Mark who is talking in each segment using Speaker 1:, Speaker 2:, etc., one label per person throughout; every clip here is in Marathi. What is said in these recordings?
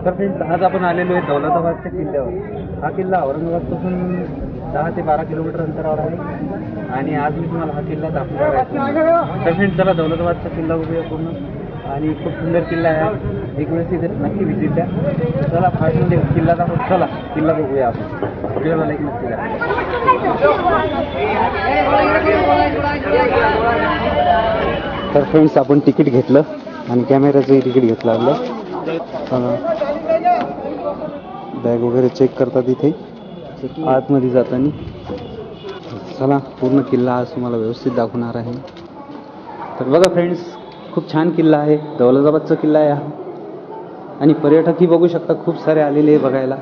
Speaker 1: तर फ्रेंड्स आज आपण आलेलो आहे दौलताबादच्या किल्ल्यावर. हा किल्ला औरंगाबादपासून 10 ते 12 किलोमीटर अंतरावर आहे आणि आज मी तुम्हाला हा किल्ला दाखवणार आहे. तर फ्रेंड्स चला दौलताबादचा किल्ला बघूया पूर्ण. आणि खूप सुंदर किल्ला आहे, एक वेळेस इथे नक्की व्हिजिट द्या. चला फास्टमध्ये किल्ला दाखवू. चला किल्ला बघूया आपण. व्हिडिओला एक नक्की द्या. तर फ्रेंड्स आपण तिकीट घेतलं आणि कॅमेऱ्याचंही तिकीट घेतलं आपलं. बॅग वगैरे चेक करतात इथे आतमध्ये जाताना. चला पूर्ण किल्ला आज तुम्हाला व्यवस्थित दाखवणार आहे. तर बघा फ्रेंड्स, खूप छान किल्ला आहे, दौलताबादचा किल्ला आहे हा. आणि पर्यटकही बघू शकता खूप सारे आलेले आहे बघायला.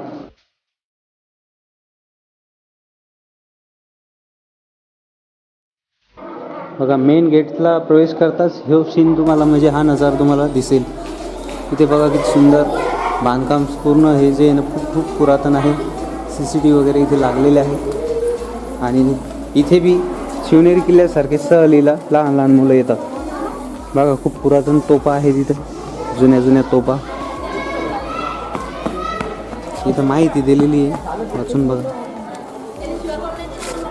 Speaker 1: बघा मेन गेटला प्रवेश करताच हे सीन तुम्हाला, म्हणजे हा नजारा तुम्हाला दिसेल. इथे बघा किती सुंदर बांधकाम, पूर्ण हे जे आहे ना खूप पुरातन आहे. CCTV वगैरे इथे लागलेले आहे. आणि इथे बी शिवनेरी किल्ल्यासारखे सहलीला लहान लहान मुलं येतात. बघा खूप पुरातन तोफा आहे तिथे, जुन्या तोफा इथं माहिती दिलेली आहे, वाचून बघा.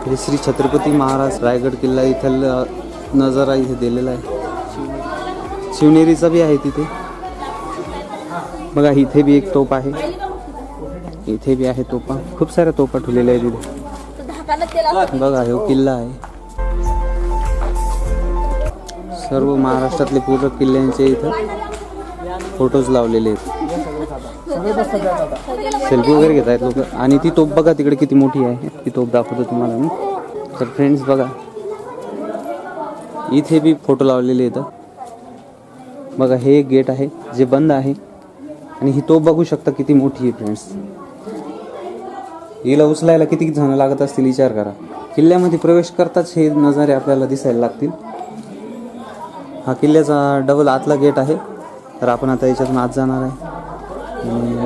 Speaker 1: हे श्री छत्रपती महाराज रायगड किल्ला इथं नजारा इथे दिलेला आहे. शिवनेरीचा बी आहे तिथे. बघा इथे बी एक तोफ आहे, इथे बी आहे तोफा. खूप साऱ्या तोफा ठेवलेल्या आहेत तिथे. बघा हा किल्ला आहे. सर्व महाराष्ट्रातले पूर्ण किल्ल्यांचे इथं फोटोज लावलेले आहेत. सेल्फी वगैरे घेत आहेत लोक. आणि ती तोफ बघा तिकडे किती मोठी आहे, ती तोफ दाखवतो तुम्हाला मी. तर फ्रेंड्स बघा इथे बी फोटो लावलेले आहेत. बघा हे एक गेट आहे जे बंद आहे. आणि ही तोफ बघू शकता किती मोठी आहे फ्रेंड्स. हिला उचलायला किती जण लागत असतील विचार करा. किल्ल्यामध्ये प्रवेश करताच हे नजारे आपल्याला दिसायला लागतील. हा किल्ल्याचा डबल आतला गेट आहे. तर आपण आता याच्यातून आत जाणार आहे.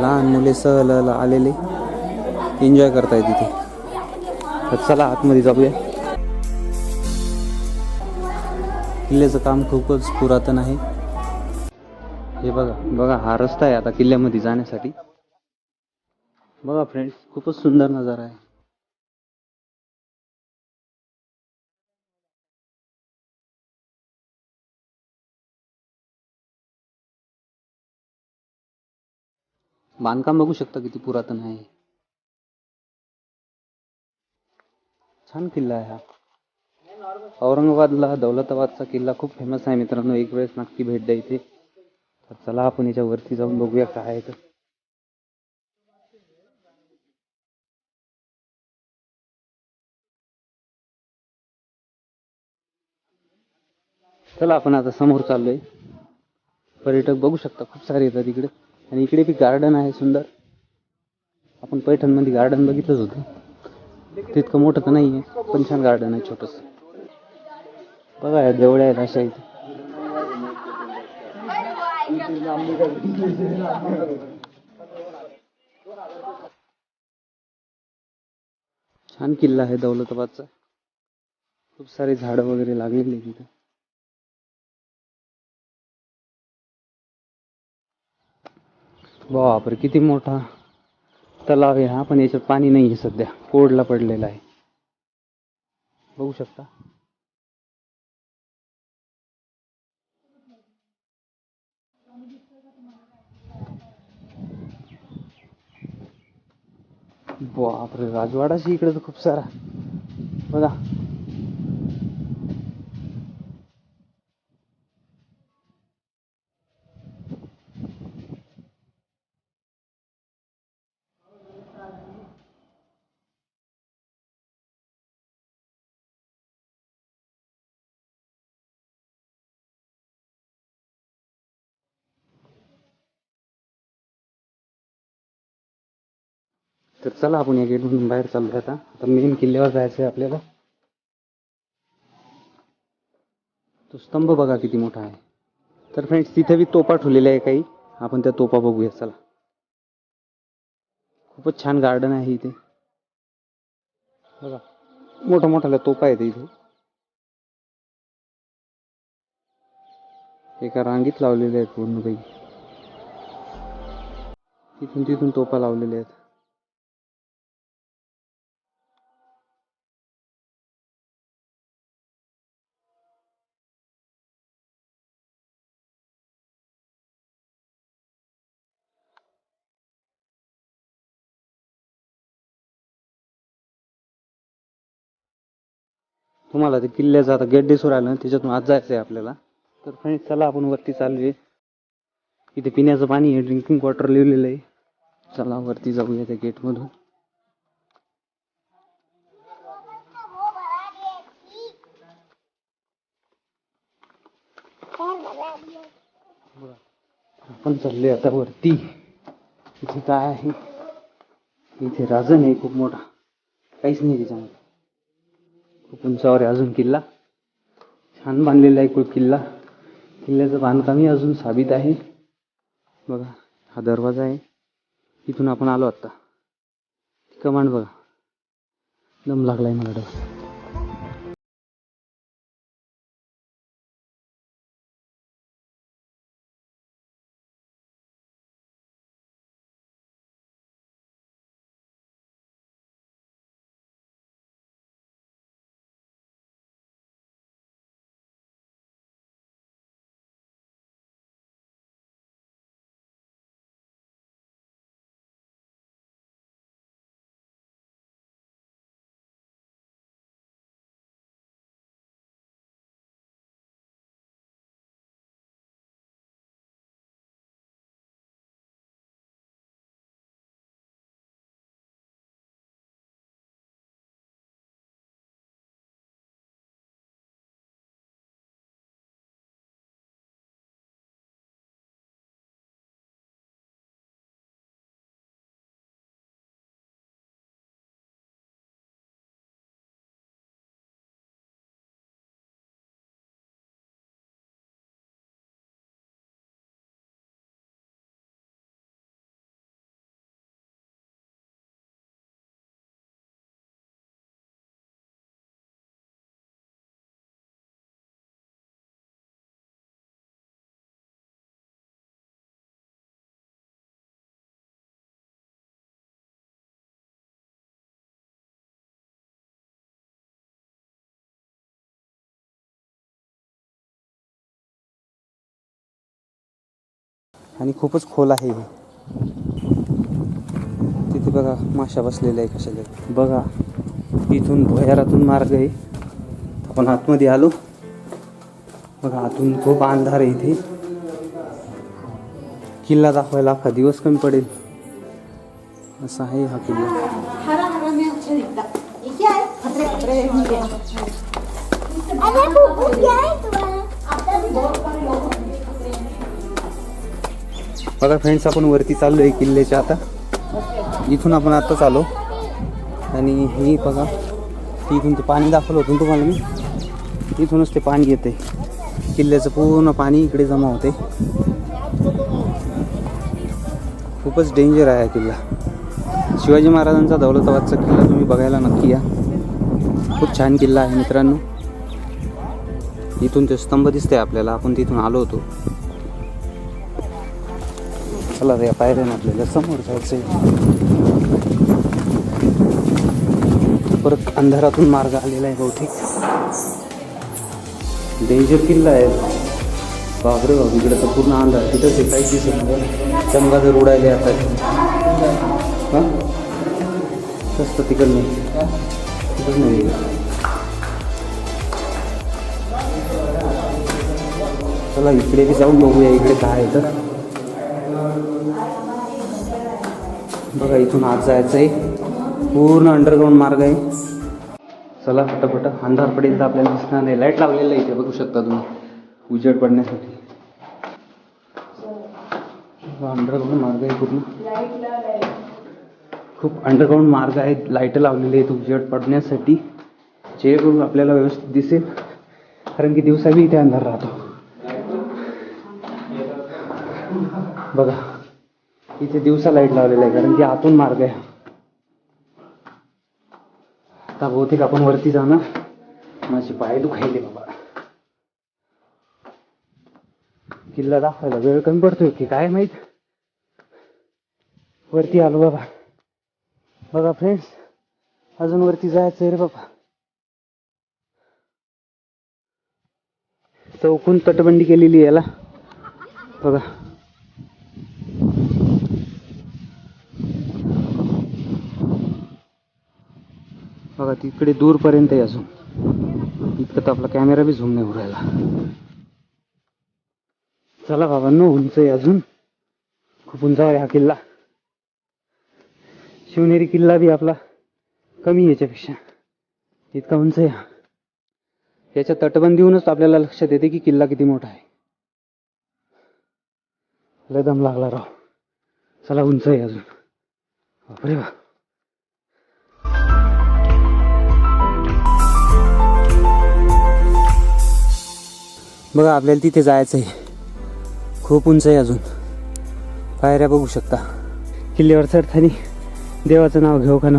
Speaker 1: लहान मुले सहल आलेले एन्जॉय करतायत तिथे. तर चला आतमध्ये जाऊया. किल्ल्याचं काम खूपच पुरातन आहे. हे बघा हा रस्ता आहे आता किल्ल्यामध्ये जाण्यासाठी. बघा फ्रेंड्स खूपच सुंदर नजारा आहे. बांधकाम बघू शकता किती पुरातन आहे. छान किल्ला आहे हा. औरंगाबादला दौलताबादचा किल्ला खूप फेमस आहे मित्रांनो. एक वेळेस नक्की भेट द्या इथे. तर चला आपण याच्या वरती जाऊन बघूया काय आहे तर. चला आपण आता समोर चाललोय. पर्यटक बघू शकता खूप सारे येतात इकडे. आणि इकडे बी गार्डन आहे सुंदर. आपण पैठणमध्ये गार्डन बघितलंच होतं, तितकं मोठं तर नाही आहे पण छान गार्डन आहे छोटस. बघा या देवळ्या आहेत अशा इथे. छान किल्ला आहे दौलताबादचा. खूप सारे झाडं वगैरे लागलेली आहेत तिथे. बापरे किती मोठा तलाव आहे हा. पण याच्यात पाणी नाही आहे सध्या, कोरडला पडलेला आहे. बघू शकता. बापरे राजवाडाशी इकडे तर खूप सारा. बघा तर चला आपण या गेटमधून बाहेर चाललोय आता. आता मेन किल्ल्यावर जायचं आहे आपल्याला. तो स्तंभ बघा किती मोठा आहे. तर फ्रेंड्स तिथे बी तोफा ठेवलेल्या आहे काही. आपण त्या तोफा बघूया चला. खूपच छान गार्डन आहे इथे. बघा मोठ्या तोफा आहेत इथे. एका रांगीत लावलेल्या आहेत पूर्णपैकी. तिथून तिथून तोफा लावलेल्या आहेत. तुम्हाला ते किल्ल्याचं आता गेट दिसून राहिलं, त्याच्यातून आज जायचं आहे आपल्याला. तर फ्रेंड्स चला आपण वरती चालू आहे. इथे पिण्याचं पाणी आहे, ड्रिंकिंग वॉटर लिहिलेलं आहे. चला वरती जाऊया त्या गेटमधून. आपण चाललोय आता वरती. इथे काय आहे, इथे राजन आहे खूप मोठा, काहीच नाही त्याच्यामध्ये. खूप उंचावर आहे अजून किल्ला, छान बांधलेला आहे किल्ला. किल्ल्याचं बांधकामही अजून साबित आहे. बघा हा दरवाजा आहे, इथून आपण आलो आता. कमांड बघा, दम लागलाय मला डोक्यात. आणि खूपच खोल आहे हे. तिथे बघा माशा बसलेल्या आहे कशाला. बघा इथून भुयारातून मार्ग आहे, आपण आतमध्ये आलो. बघा आतून खूप अंधार आहे इथे. किल्ला दाखवायला अख्खा दिवस कमी पडेल असा आहे हा किल्ला. बघा फ्रेंड्स आपण वरती चाललो आहे किल्ल्याच्या. आता इथून आपण आत्ताच आलो आणि ही बघा इथून ते पाणी दाखवलं होतं तुम्हाला मी. इथूनच ते पाणी येते, किल्ल्याचं पूर्ण पाणी इकडे जमा होते. खूपच डेंजर आहे हा किल्ला. शिवाजी महाराजांचा दौलताबादचा किल्ला तुम्ही बघायला नक्की या. खूप छान किल्ला आहे मित्रांनो. इथून ते स्तंभ दिसते आपल्याला, आपण तिथून आलो होतो. चला या पायऱ्याने आपल्याला समोर जायचंय. परत अंधारातून मार्ग आलेला आहे बहुतेक. डेंजर किल्ला आहे. बापरे बाप, इकडे तर पूर्ण अंधार. तिथंच आहे, काहीच दिसत नाही. चमगा जर उडायले आता. हां तसं तिकडं नाही, तिकडच नाही. चला इकडे बी जाऊन बघूया इकडे काय आहे तर. बघा इथून आत जायचं आहे, पूर्ण अंडरग्राऊंड मार्ग आहे. चला फटाफट, अंधार पडेल तर आपल्याला दिसणार नाही. लाईट लावलेलं आहे इथे बघू शकता तुम्ही, उजेड पडण्यासाठी. अंडरग्राऊंड मार्ग आहे पूर्ण, खूप अंडरग्राऊंड मार्ग आहे. लाईट लावलेले आहेत उजेड पडण्यासाठी, जेणेकरून आपल्याला व्यवस्थित दिसेल. कारण की दिवसा बी इथे अंधार राहतो. बघा इथे दिवसा लाईट लावलेला आहे, कारण की आतून मार्ग आहे. आता बहुतेक आपण वरती जाणार. माझे पाय दुखायले बाबा. किल्ला दाखवायला वेळ कमी पडतोय की काय माहित. वरती आलो बाबा. बघा फ्रेंड्स, अजून वरती जायचं आहे रे बाबा. चौकून तटबंदी केलेली याला बघा. बघा तिकडे दूरपर्यंत आहे अजून. इतकं तर आपला कॅमेरा बी झूम नाही होऊ राहिला. चला बाबांनो, उंच आहे अजून, खूप उंच आहे हा किल्ला. शिवनेरी किल्ला बी आपला कमी याच्यापेक्षा, इतका उंच आहे हा. याच्या तटबंदीहूनच आपल्याला लक्षात येते की किल्ला किती मोठा आहे. लय दम लागला राव. चला, उंच आहे अजून. बापरे बा. बघा आपल्याला तिथे जायचं आहे. खूप उंच आहे अजून. पायऱ्या बघू शकता. किल्ल्यावर चढताना देवाचं नाव घेऊ का ना,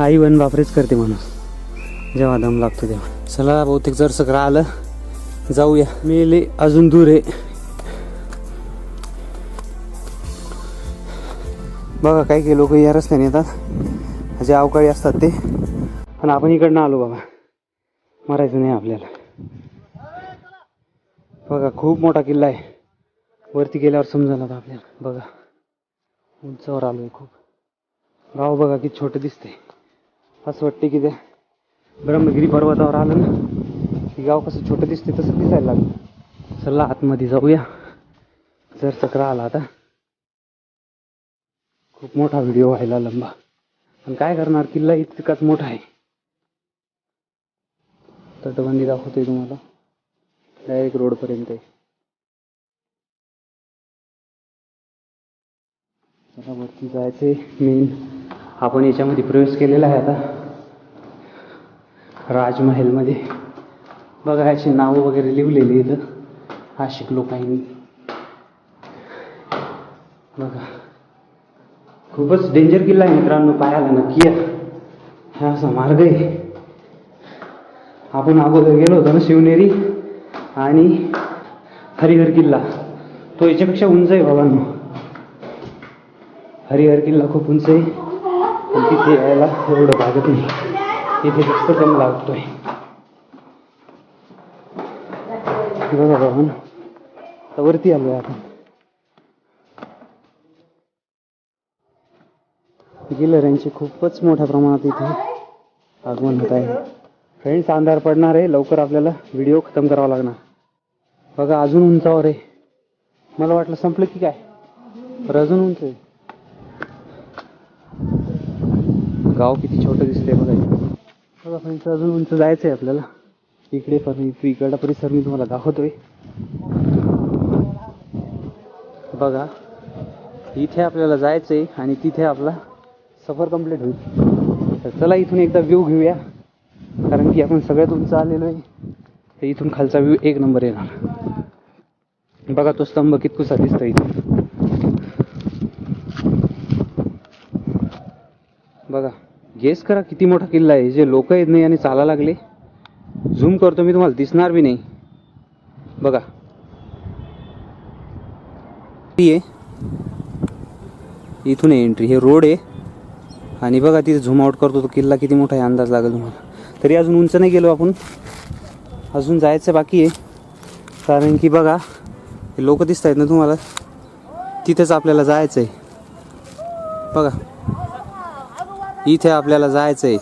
Speaker 1: आई वन बापरेच करते म्हणून जेव्हा दम लागतो तेव्हा. चला, बहुतेक जर सगळं आलं, जाऊया. मेले अजून दूर आहे. बघा काही काही लोक या रस्त्याने येतात, जे अवकाळी असतात ते. पण आपण इकडनं आलो बाबा, मरायचं नाही आपल्याला. बघा खूप मोठा किल्ला आहे. वरती गेल्यावर समजलं आता आपल्याला. बघा उंचावर आलोय खूप. गाव बघा किती छोटं दिसतंय. असं वाटते की त्या ब्रह्मगिरी पर्वतावर आलं ना की गाव कसं छोटं दिसते तसं दिसायला लागलं. चला आतमध्ये जाऊया. जर चक्र आला आता. खूप मोठा व्हिडिओ व्हायला लंबा, पण काय करणार, किल्ला इतकाच मोठा आहे. तटबंदी दाखवतोय तुम्हाला, डायरेक्ट रोडपर्यंत आहे. आता वरती जायचंय. मेन आपण याच्यामध्ये प्रवेश केलेला आहे आता, राजमहलमध्ये. बघा अशी नावं वगैरे लिहिलेली इथं आशिक लोकांनी. बघा खूपच डेंजर किल्ला आहे मित्रांनो, पायाला नक्की या. हा असा मार्ग आहे. आपण अगोदर गेलो होतो ना शिवनेरी आणि हरिहर किल्ला, तो याच्यापेक्षा उंच आहे बाबांनो. हरिहर किल्ला खूप उंच आहे, पण तिथे यायला एवढं लागत नाही, तिथे जास्त कम लागतोय. बघा बाबांनो, आता वरती आलोय आपण. गिलहऱ्यांचे खूपच मोठ्या प्रमाणात इथे आगमन होत आहे. फ्रेंड्स, अंधार पडणार आहे, लवकर आपल्याला व्हिडिओ खतम करावा लागणार. बघा अजून उंचावर आहे. मला वाटलं संपलं की काय, तर अजून उंच आहे. गाव किती छोटं दिसतंय बघा. बघा फ्रेंड्स, अजून उंच जायचं आहे आपल्याला. इकडे पण इकडला परिसर मी तुम्हाला दाखवतोय. बघा इथे आपल्याला जायचंय आणि तिथे आपला सफर कंप्लीट होईल. तर चला इथून एकदा व्ह्यू घेऊया, कारण की आपण सगळ्यात उंच आलेलो आहे. तर इथून खालचा व्ह्यू एक नंबर येणार. बघा तो स्तंभ कितकुसा दिसतो इथून. बघा गेस करा किती मोठा किल्ला आहे. जे लोक येत नाही आणि चालायला लागले. झूम करतो मी, तुम्हाला दिसणार बी नाही. बघा इथून आहे एंट्री, हे रोड आहे. आणि बघा तिथे झूम आउट करतो, तो किल्ला किती मोठा आहे अंदाज लागेल तुम्हाला. तरी अजून उंच नाही गेलो आपण, अजून जायचं बाकी आहे. कारण की बघा हे लोक दिसत आहेत ना तुम्हाला, तिथेच आपल्याला जायचं आहे. बघा इथे आपल्याला जायचं आहे.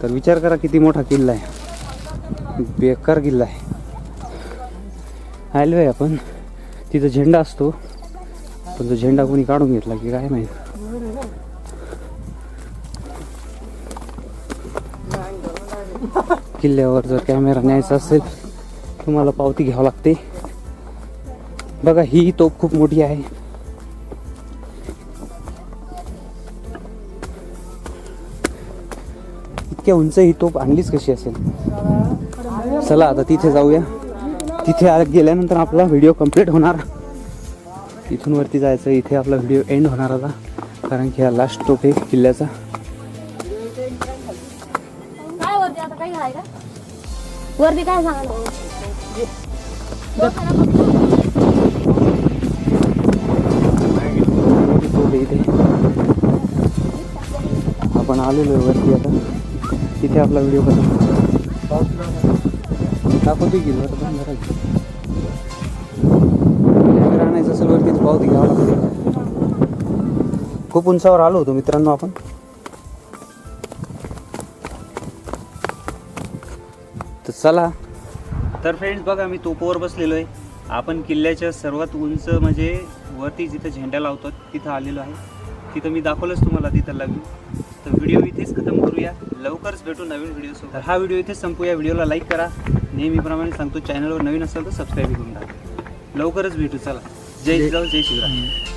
Speaker 1: तर विचार करा किती मोठा किल्ला आहे, बेकार किल्ला आहे. आलो आहे आपण. तिथं झेंडा असतो, पण तो झेंडा कोणी काढून घेतला की काय माहिती. किल्ल्यावर जर कॅमेरा न्यायचा असेल तुम्हाला पावती घ्यावं लागते. बघा ही तोफ खूप मोठी आहे. इतक्या उंच ही तोफ आणलीच कशी असेल. चला आता तिथे जाऊया. तिथे गेल्यानंतर आपला व्हिडिओ कंप्लीट होणार. इथून वरती जायचं, इथे आपला व्हिडिओ एंड होणार आता, कारण की हा लास्ट टोप आहे किल्ल्याचा.
Speaker 2: वरती काय सांगा
Speaker 1: इथे आपण आलेलो आहे वरती आता. तिथे आपला व्हिडिओ खतम दाखवतो की बरं पण जरा कॅमेरा आणायचं असेल वरतीच पावत घ्यावं लागतं. खूप उंचावर आलो होतो मित्रांनो आपण. तर चला. तर फ्रेंड्स बघा मी तोपोवर बसलेलो आहे. आपण किल्ल्याच्या सर्वात उंच म्हणजे वरती जिथं झेंडा लावतो तिथं आलेलो आहे. तिथं मी दाखवलंच तुम्हाला तिथं लागून. तर व्हिडिओ इथेच खतम करूया. लवकरच भेटू नवीन व्हिडिओसोबत. तर हा व्हिडिओ इथेच संपूया. व्हिडिओला लाईक करा. नेहमीप्रमाणे सांगतो चॅनलवर नवीन असेल तर सबस्क्राईब करून टाका. लवकरच भेटू. चला. जय जिजाऊ जय शिवराय.